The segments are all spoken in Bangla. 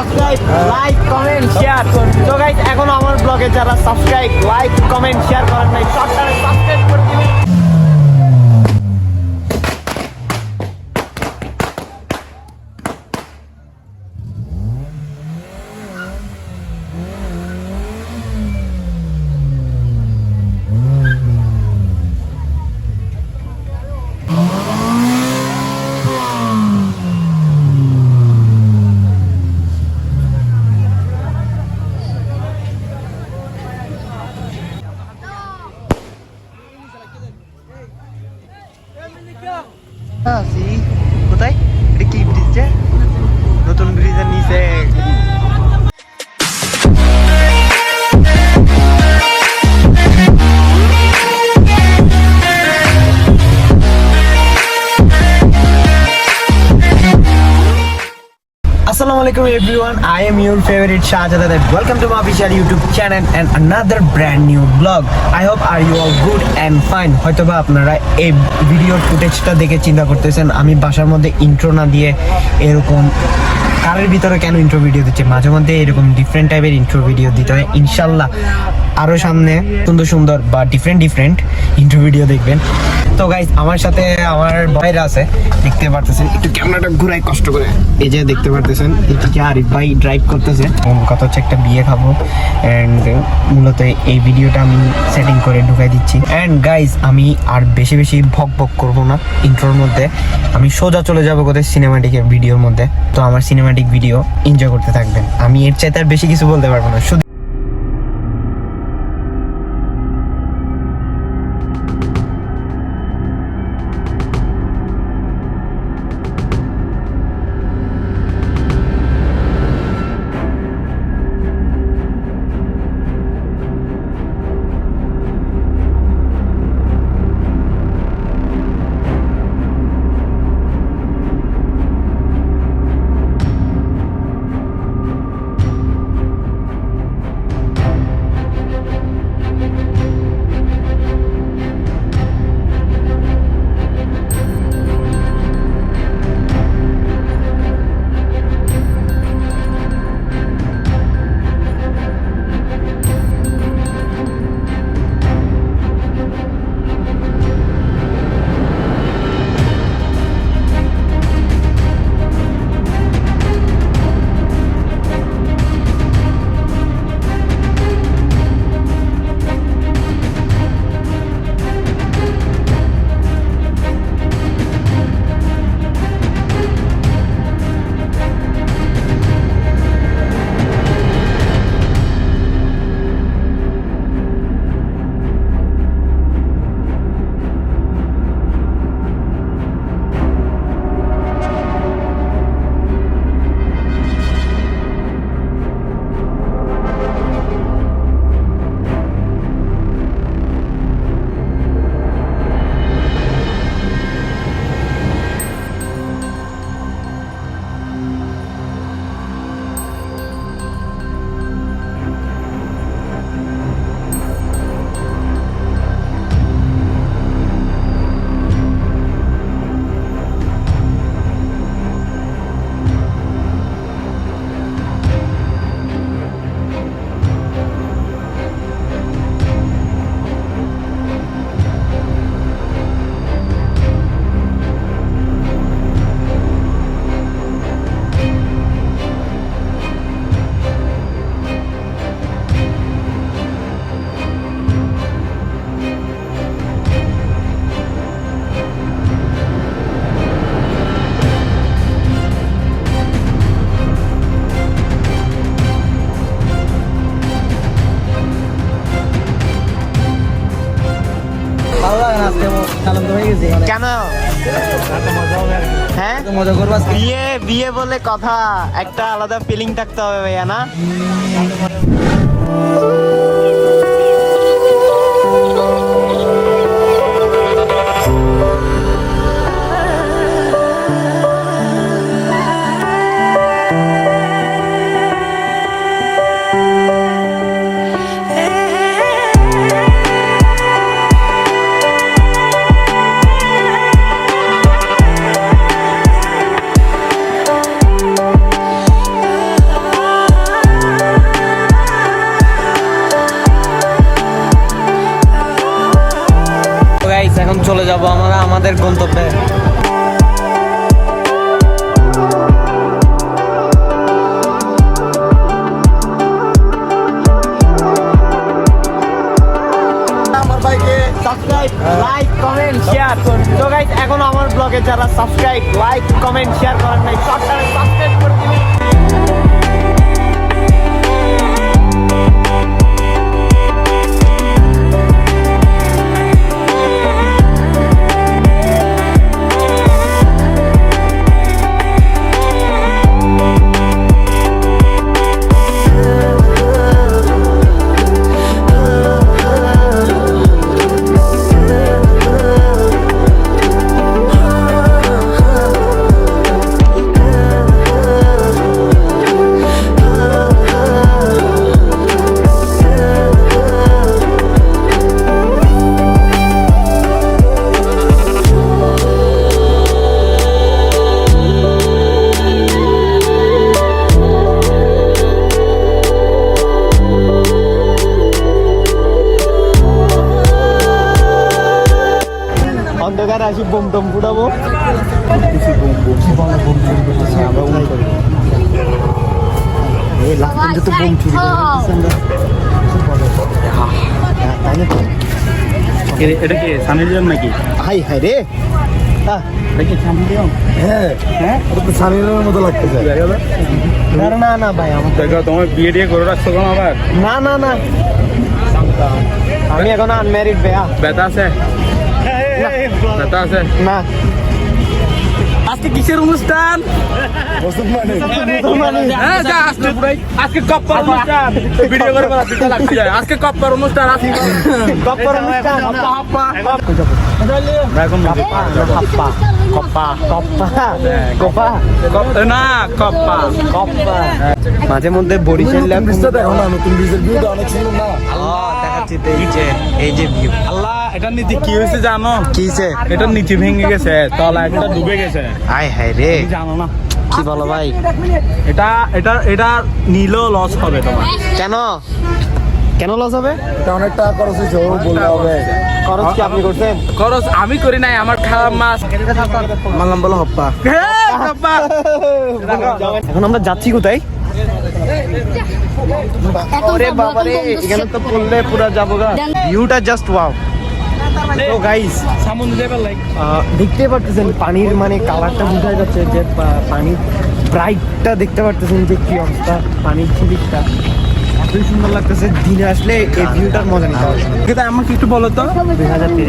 Subscribe, like, comment, share. তো গাইস এখনো আমার ব্লগে যারা সাবস্ক্রাইব, লাইক, কমেন্ট, শেয়ার করেন নাই, শর্ট টাইমে সাবস্ক্রাইব করে দিবেন। কোথায় এটা কি ব্রিজ? নতুন ব্রিজের নিচে Assalamu alaikum everyone, I am your favorite Shahjad and welcome to my official YouTube channel and another brand new vlog. I hope are you all good and fine. হয়তোবা আপনারা এই ভিডিওর ফুটেজটা দেখে চিন্তা করতেছেন আমি বাসার মধ্যে ইন্ট্রো না দিয়ে এরকম কারের ভিতরে কেন ইন্ট্রো ভিডিও দিচ্ছে। মাঝে মধ্যে এরকম ডিফারেন্ট টাইপের ইন্ট্রো ভিডিও দিতে হয়। ইনশাল্লাহ আরও সামনে সুন্দর সুন্দর বা ডিফারেন্ট ইন্ট্রো ভিডিও দেখবেন। তো গাইজ আমার সাথে আমার ভাইরা আছে, দেখতে পারতেছেন, একটু ক্যামেরাটা ঘুরাই কষ্ট করে। এই যে দেখতে পারতেছেন এদিকে আরিফ ভাই ড্রাইভ করতেছে। কথা হচ্ছে একটা বিয়ে খাবো অ্যান্ড মূলত এই ভিডিওটা আমি সেটিং করে ঢুকাই দিচ্ছি। অ্যান্ড গাইজ আমি আর বেশি বেশি ভক করবো না ইন্ট্রোর মধ্যে, আমি সোজা চলে যাবো কোথায় সিনেমাটিকের ভিডিওর মধ্যে। তো আমার সিনেমাটিক ভিডিও এনজয় করতে থাকবেন। আমি এর চাইতে আর বেশি কিছু বলতে পারবো না। শুধু কেন হ্যাঁ মজা করবা? বিয়ে বলে কথা, একটা আলাদা ফিলিং থাকতে হবে ভাইয়া, না? আমাদের গন্তব্যে। Like comment share. তো গাইস এখন আমার ব্লগে যারা সাবস্ক্রাইব লাইক কমেন্ট শেয়ার করেন নাই শর্ট টাইমে সাবস্ক্রাইব করে দিন। অন্ধকার আসি বোম টম ফুটাবো। এটা কি সানি লিওন নাকি? হাই হাই রে, এটা কি সানি লিওন? হ্যাঁ হ্যাঁ, ওটা তো সানি লিওনের মতো লাগতেছে। না না ভাই আমার দেখো তোমার বিয়ে দিয়ে করে রাখছো কেন আবার? না না না আমি এখন আনম্যারিড ভাইয়া। ব্যথা আছে? ব্যথা আছে না আজকে কিসের অনুষ্ঠান? হ্যাঁ, যা, আজকে কপ্পার অনুষ্ঠান। ভিডিও করে বলা দিতে লাগছে। আজকে কপ্পার অনুষ্ঠান। আজকে গপ্পর অনুষ্ঠান। হাপ্পা এখন হাপ্পা কপ্পা কপ্পা কপ্পা না কপ্পা কপ্পা মাঝে মধ্যে বরিশাল দেখো না, নতুন ব্রিজের ভিউটা অনেক সুন্দর না? দেখাচ্ছি এই যে ভিউ। আল্লাহ, এটার নিচে কি হয়েছে জানো? কিছে এটার নিচে ভেঙে গেছে, তলা একটা ডুবে গেছে। আয় হায় রে, জানো না? কি বলো ভাই? এটা এটা এটা নিলেও লস হবে তোমার। কেন কেন লস হবে? এটা অনেক টাকা খরচ হয়েছে, ও বলতে হবে। খরচ কি আপনি করছেন? খরচ আমি করি নাই, আমার খারাপ মাছ। আমার নাম বলো হপ্পা। এখন আমরা যাচ্ছি কোথায়? ওরে বাবা রে, এখানে তো পড়লে পুরো যাবো গা। ভিউটা জাস্ট ওয়াও। তো গাইস দেখতে পারতেছেন পানির মানে কালারটা বোঝা যাচ্ছে যে পানির ব্রাইটটা দেখতে পারতেছেন যে কি অবস্থা পানির ঝিলিকটা এতই সুন্দর লাগতেছে। দিনে আসলে এই ভিউটার মজা নিতে হবে। কিন্তু আমাকে একটু বলো তো,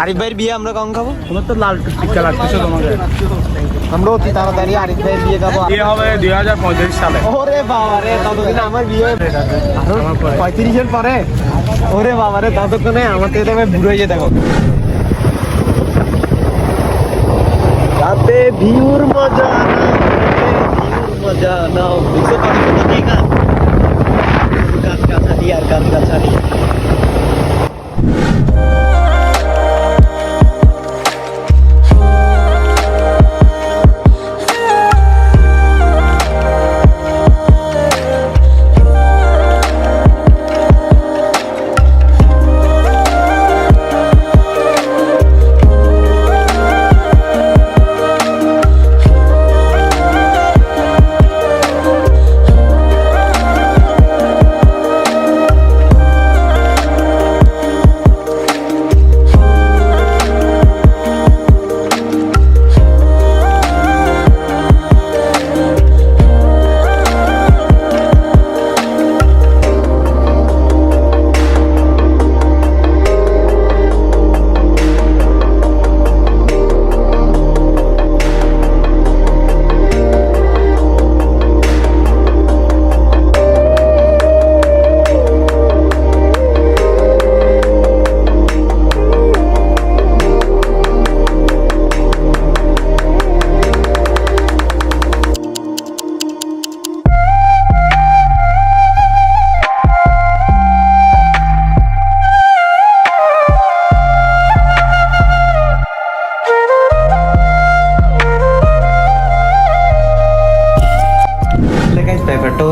আরিফ ভাইয়ের বিয়ে আমরা কখন খাবো? তোমার তো লাল টিকা লাগতেছে তোমাকে। আমরা অতি তাড়াতাড়ি আরিফ ভাইয়ের বিয়ে খাবো। বিয়ে হবে 2035 সালে। ওরে বাবা রে, ততদিন আমার বিয়ে হয়ে যাবে। 35-এর পরে? ওরে বাবা রে, ততক্ষণে আমার থেকে তুমি বুড়ো হয়ে যেতে হবে। রাতে ভিউর মজা নাও, বুঝতে পারি না গাছ গাছালি আর গাছ গাছালি।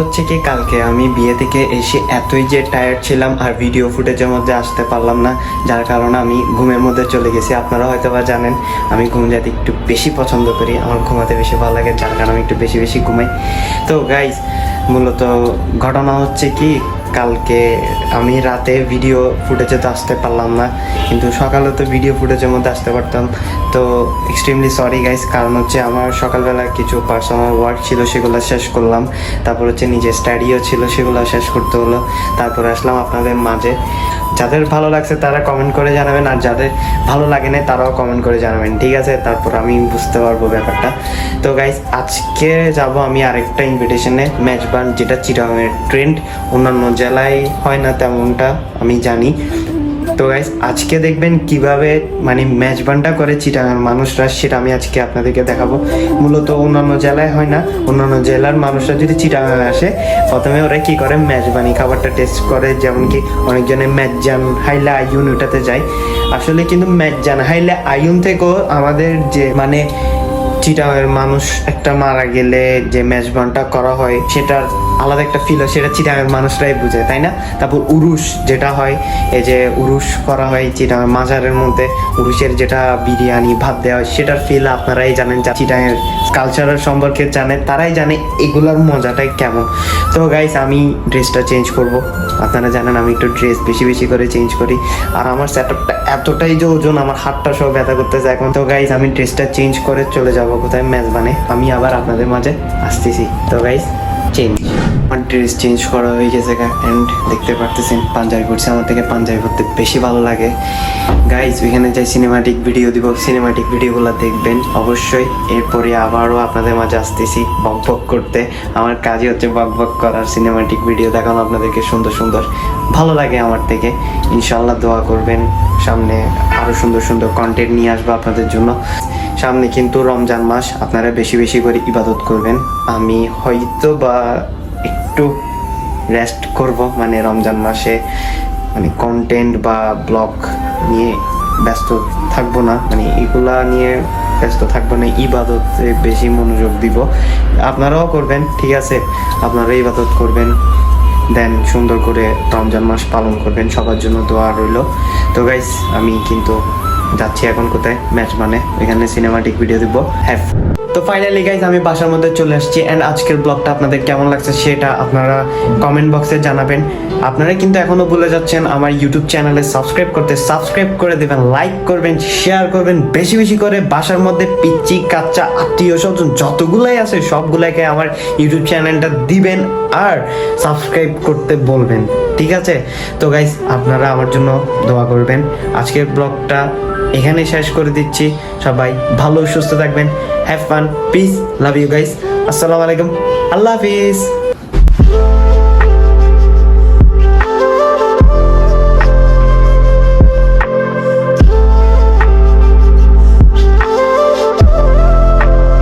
হচ্ছে কি, কালকে আমি বিয়ে থেকে এসে এতই যে টায়ার্ড ছিলাম আর ভিডিও ফুটেজের মধ্যে আসতে পারলাম না, যার কারণে আমি ঘুমের মধ্যে চলে গেছি। আপনারা হয়তো বা জানেন আমি ঘুম যেতে একটু বেশি পছন্দ করি, আমার ঘুমাতে বেশি ভালো লাগে, যার কারণে আমি একটু বেশি বেশি ঘুমাই। তো গাইস, মূলত ঘটনা হচ্ছে কি, কালকে আমি রাতে ভিডিও ফুটেজে তো আসতে পারলাম না, কিন্তু সকালে তো ভিডিও ফুটেজের মধ্যে আসতে পারতাম। তো এক্সট্রিমলি সরি গাইস, কারণ হচ্ছে আমার সকালবেলা কিছু পার্সোনাল ওয়ার্ক ছিল, সেগুলো শেষ করলাম। তারপর হচ্ছে নিজের স্টাডিও ছিল, সেগুলো শেষ করতে হলো। তারপরে আসলাম আপনাদের মাঝে। যাদের ভালো লাগছে তারা কমেন্ট করে জানাবেন, আর যাদের ভালো লাগে না তারাও কমেন্ট করে জানাবেন, ঠিক আছে? তারপর আমি বুঝতে পারবো ব্যাপারটা। তো গাইস, আজকে যাব আমি আরেকটা ইনভিটেশনে, মেজবান, যেটা চিটাগাংয়ের ট্রেন্ড, অন্যান্য জেলায় হয় না তেমনটা আমি জানি। তো গাইস, আজকে দেখবেন কিভাবে মানে মেজবানটা করে চিটাগাং মানুষরা, সেটা আমি আজকে আপনাদেরকে দেখাবো। মূলত অন্যান্য জেলায় হয় না, অন্যান্য জেলার মানুষরা যদি চিটাগাং আসে, প্রথমে ওরা কি করে, মেজবানি খাবারটা টেস্ট করে। যেমন কি অনেকজনে মেজজান হাইলা আইউন ওটাতে যায়, আসলে কিন্তু মেজজান হাইলা আইউন থেকেও আমাদের যে মানে চিটাগাংয়ের মানুষ একটা মারা গেলে যে মেজবানটা করা হয়, সেটার আলাদা একটা ফিল হয়, সেটা চিটাগাংয়ের মানুষরাই বুঝে, তাই না? তারপর উরুস যেটা হয়, এই যে উরুস করা হয় চিটাগাং মাজারের মধ্যে, উরুসের যেটা বিরিয়ানি ভাত দেওয়া হয়, সেটার ফিল আপনারাই জানেন, যা চিটাগাংয়ের কালচারের সম্পর্কে জানে তারাই জানে এগুলোর মজাটাই কেমন। তো গাইস, আমি ড্রেসটা চেঞ্জ করব, আপনারা জানেন আমি একটু ড্রেস বেশি বেশি করে চেঞ্জ করি, আর আমার সেটআপটা এতটাই যে ওজন, আমার হাতটা সব ব্যথা করতেছে এখন। তো গাইস, আমি ড্রেসটা চেঞ্জ করে চলে যাব কোথায়, মেজবানে। আমি আবার আপনাদের মাঝে আসতেছি। তো গাইস, চেঞ্জ, আমার ড্রেস চেঞ্জ করা হয়ে গেছে অ্যান্ড দেখতে পারতেছেন পাঞ্জাবি পরছি। আমার থেকে পাঞ্জাবি পরতে বেশি ভালো লাগে গাইস। ওইখানে যাই সিনেমাটিক ভিডিও দিব, সিনেমাটিক ভিডিওগুলো দেখবেন অবশ্যই। এরপরে আবারও আপনাদের মাঝে আসতেছি বক বক করতে। আমার কাজই হচ্ছে বক বক করার, সিনেমাটিক ভিডিও দেখানো আপনাদেরকে সুন্দর সুন্দর, ভালো লাগে আমার থেকে। ইনশাল্লাহ দোয়া করবেন, সামনে আরও সুন্দর সুন্দর কন্টেন্ট নিয়ে আসবো আপনাদের জন্য। সামনে কিন্তু রমজান মাস, আপনারা বেশি বেশি করে ইবাদত করবেন। আমি হয়তো বা একটু রেস্ট করব, মানে রমজান মাসে মানে কন্টেন্ট বা ব্লগ নিয়ে ব্যস্ত থাকবো না, মানে এগুলা নিয়ে ব্যস্ত থাকবো না, ইবাদতে বেশি মনোযোগ দিব। আপনারাও করবেন, ঠিক আছে? আপনারা ইবাদত করবেন, দেন সুন্দর করে রমজান মাস পালন করবেন। সবার জন্য দোয়া রইল। তো গাইস, আমি কিন্তু যাচ্ছি এখন কোথায়, মেজবানে, ওইখানে সিনেমাটিক ভিডিও দিব। তো ফাইনালি গাইস, আমি বাসার মধ্যে চলে আসছি, অ্যান্ড আজকের ব্লগটা আপনাদের কেমন লাগছে সেটা আপনারা কমেন্ট বক্সে জানাবেন। আপনারা কিন্তু এখনো ভুলে যাচ্ছেন আমার ইউটিউব চ্যানেলে সাবস্ক্রাইব করতে, সাবস্ক্রাইব করে দেবেন, লাইক করবেন, শেয়ার করবেন বেশি বেশি করে। বাসার মধ্যে পিচ্চি কাচ্চা আত্মীয় স্বজন যতগুলাই আছে সবগুলাকে আমার ইউটিউব চ্যানেলটা দিবেন আর সাবস্ক্রাইব করতে বলবেন, ঠিক আছে? তো গাইস, আপনারা আমার জন্য দোয়া করবেন। আজকের ব্লগটা এখানে শেষ করে দিচ্ছি। সবাই ভালো সুস্থ থাকবেন, have fun, peace, love you guys, আসসালামু আলাইকুম, আল্লাহ হাফিজ।